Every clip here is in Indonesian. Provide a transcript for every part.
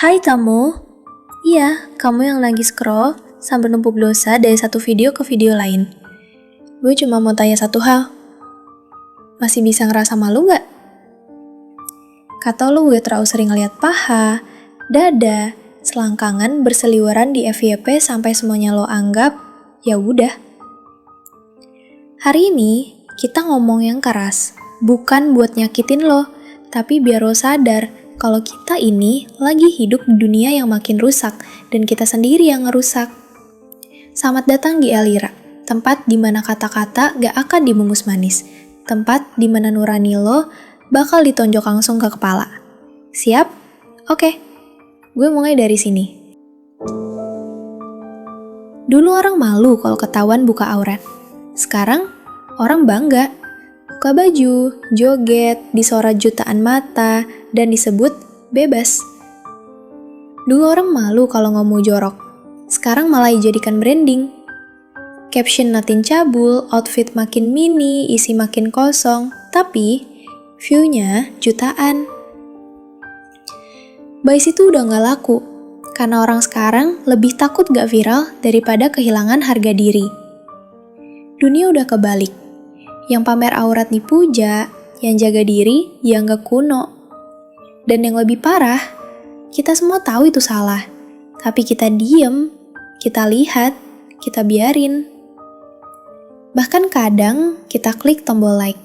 Hai kamu, iya kamu yang lagi scroll sambil numpuk dosa dari satu video ke video lain. Gue cuma mau tanya satu hal, masih bisa ngerasa malu gak? Kata lo gue terlalu sering lihat paha, dada, selangkangan berseliweran di FYP sampai semuanya lo anggap, ya udah. Hari ini kita ngomong yang keras, bukan buat nyakitin lo, tapi biar lo sadar kalau kita ini lagi hidup di dunia yang makin rusak dan kita sendiri yang ngerusak. Selamat datang di Elira, tempat di mana kata-kata gak akan dibungkus manis, tempat di mana nurani lo bakal ditonjok langsung ke kepala. Siap? Oke, gue mulai dari sini. Dulu orang malu kalau ketahuan buka aurat. Sekarang orang bangga. Buka baju, joget, disorot jutaan mata, dan disebut bebas. Dulu orang malu kalau ngomong jorok. Sekarang malah dijadikan branding. Caption makin cabul, outfit makin mini, isi makin kosong, tapi view-nya jutaan. Bias itu udah gak laku, karena orang sekarang lebih takut gak viral daripada kehilangan harga diri. Dunia udah kebalik. Yang pamer aurat nih puja, yang jaga diri yang gak kuno. Dan yang lebih parah, kita semua tahu itu salah. Tapi kita diem, kita lihat, kita biarin. Bahkan kadang kita klik tombol like.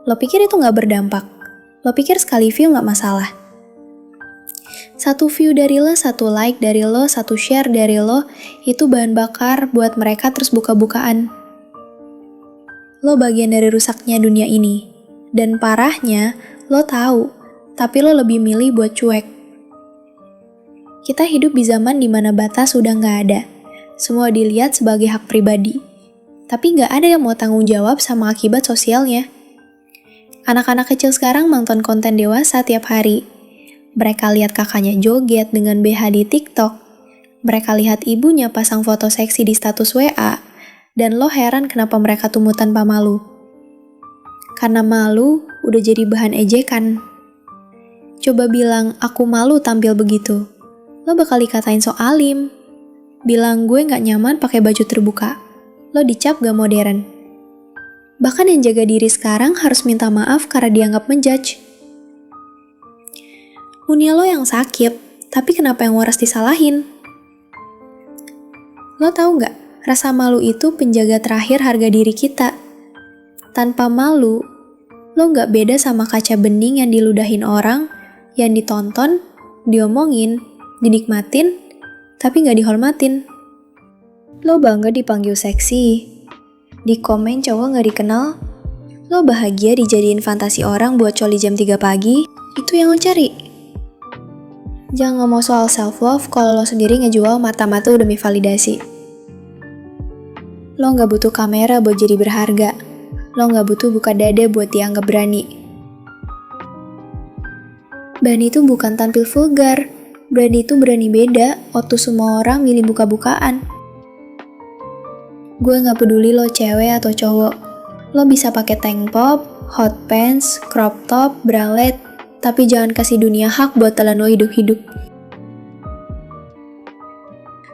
Lo pikir itu gak berdampak? Lo pikir sekali view gak masalah? Satu view dari lo, satu like dari lo, satu share dari lo, itu bahan bakar buat mereka terus buka-bukaan. Lo bagian dari rusaknya dunia ini. Dan parahnya, lo tahu, tapi lo lebih milih buat cuek. Kita hidup di zaman dimana batas udah gak ada. Semua dilihat sebagai hak pribadi. Tapi gak ada yang mau tanggung jawab sama akibat sosialnya. Anak-anak kecil sekarang nonton konten dewasa tiap hari. Mereka lihat kakaknya joget dengan BH di TikTok. Mereka lihat ibunya pasang foto seksi di status WA. Dan lo heran kenapa mereka tumbuh tanpa malu. Karena malu udah jadi bahan ejekan. Coba bilang aku malu tampil begitu. Lo bakal dikatain so alim. Bilang gue gak nyaman pakai baju terbuka. Lo dicap gak modern. Bahkan yang jaga diri sekarang harus minta maaf karena dianggap menjudge. Dunia lo yang sakit, tapi kenapa yang waras disalahin? Lo tahu gak? Rasa malu itu penjaga terakhir harga diri kita. Tanpa malu, lo gak beda sama kaca bening yang diludahin orang, yang ditonton, diomongin, dinikmatin, tapi gak dihormatin. Lo bangga dipanggil seksi, di komen cowok gak dikenal, lo bahagia dijadiin fantasi orang buat coli jam 3 pagi, itu yang lo cari. Jangan ngomong soal self-love kalau lo sendiri ngejual mata-mata demi validasi. Lo gak butuh kamera buat jadi berharga. Lo gak butuh buka dada buat dianggap berani. Berani itu bukan tampil vulgar. Berani itu berani beda waktu semua orang milih buka-bukaan. Gue gak peduli lo cewek atau cowok. Lo bisa pakai tank top, hot pants, crop top, bralette, tapi jangan kasih dunia hak buat telan lo hidup-hidup.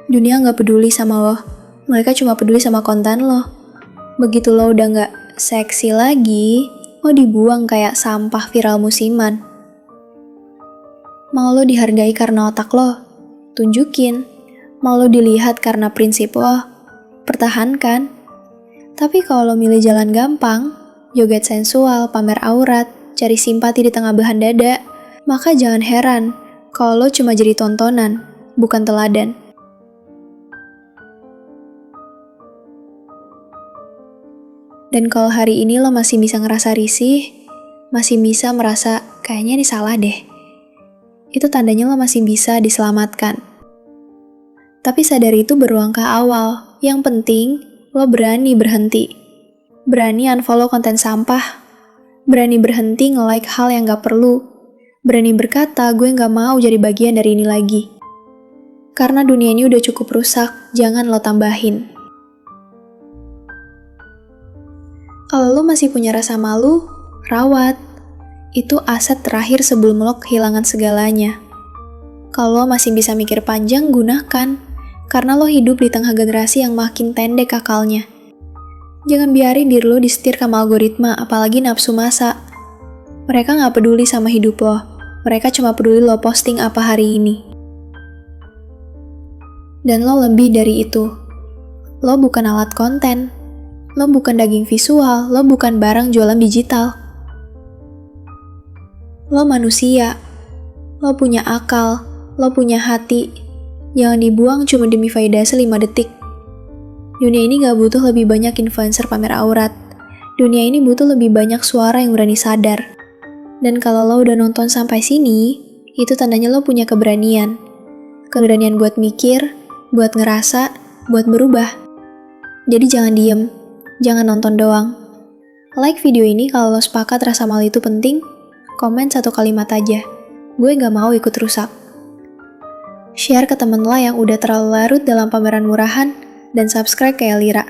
Dunia gak peduli sama lo. Mereka cuma peduli sama konten lo. Begitu lo udah gak seksi lagi, lo dibuang kayak sampah viral musiman. Mau lo dihargai karena otak lo? Tunjukin. Mau lo dilihat karena prinsip lo? Pertahankan. Tapi kalau lo milih jalan gampang, joget sensual, pamer aurat, cari simpati di tengah belahan dada, maka jangan heran kalau lo cuma jadi tontonan, bukan teladan. Dan kalau hari ini lo masih bisa ngerasa risih, masih bisa merasa kayaknya ini salah deh, itu tandanya lo masih bisa diselamatkan. Tapi sadar itu berlangkah awal. Yang penting, lo berani berhenti. Berani unfollow konten sampah. Berani berhenti nge-like hal yang gak perlu. Berani berkata gue gak mau jadi bagian dari ini lagi. Karena dunia ini udah cukup rusak, jangan lo tambahin. Kalau lo masih punya rasa malu, rawat. Itu aset terakhir sebelum lo kehilangan segalanya. Kalau lo masih bisa mikir panjang, gunakan. Karena lo hidup di tengah generasi yang makin pendek akalnya. Jangan biarin diri lo disetir sama algoritma, apalagi nafsu masa. Mereka gak peduli sama hidup lo. Mereka cuma peduli lo posting apa hari ini. Dan lo lebih dari itu. Lo bukan alat konten. Lo bukan daging visual. Lo bukan barang jualan digital. Lo manusia. Lo punya akal. Lo punya hati. Jangan dibuang cuma demi validasi 5 detik. Dunia ini gak butuh lebih banyak influencer pamer aurat. Dunia ini butuh lebih banyak suara yang berani sadar. Dan kalau lo udah nonton sampai sini, itu tandanya lo punya keberanian. Keberanian buat mikir, buat ngerasa, buat berubah. Jadi jangan diem, jangan nonton doang. Like video ini kalau lo sepakat rasa malu itu penting, komen 1 kalimat aja. Gue gak mau ikut rusak. Share ke temen lo yang udah terlalu larut dalam pameran murahan, dan subscribe ke Elira.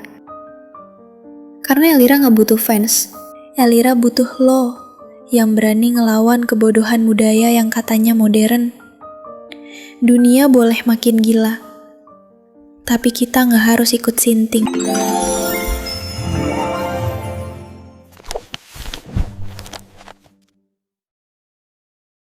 Karena Elira gak butuh fans. Elira butuh lo yang berani ngelawan kebodohan budaya yang katanya modern. Dunia boleh makin gila, tapi kita gak harus ikut sinting.